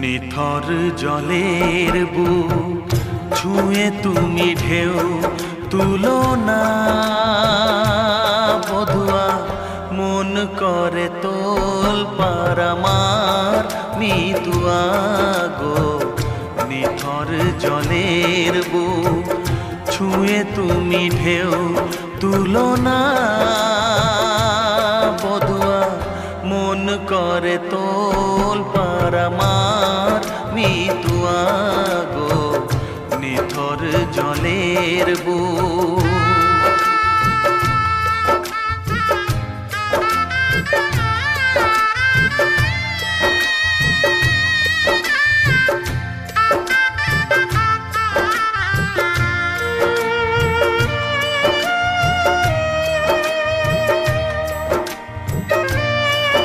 নিথর জলের বুক ছুঁয়ে তুমি ঢেউ তুলো না বধুয়া, মন করে তোল পার আমার মিতুয়া গো। নিথর জলের বুক ছুঁয়ে তুমি ঢেউ তুলো না বধুয়া, মন করে তোল পার আমার মিতুয়া গো। নিথর জলের বুক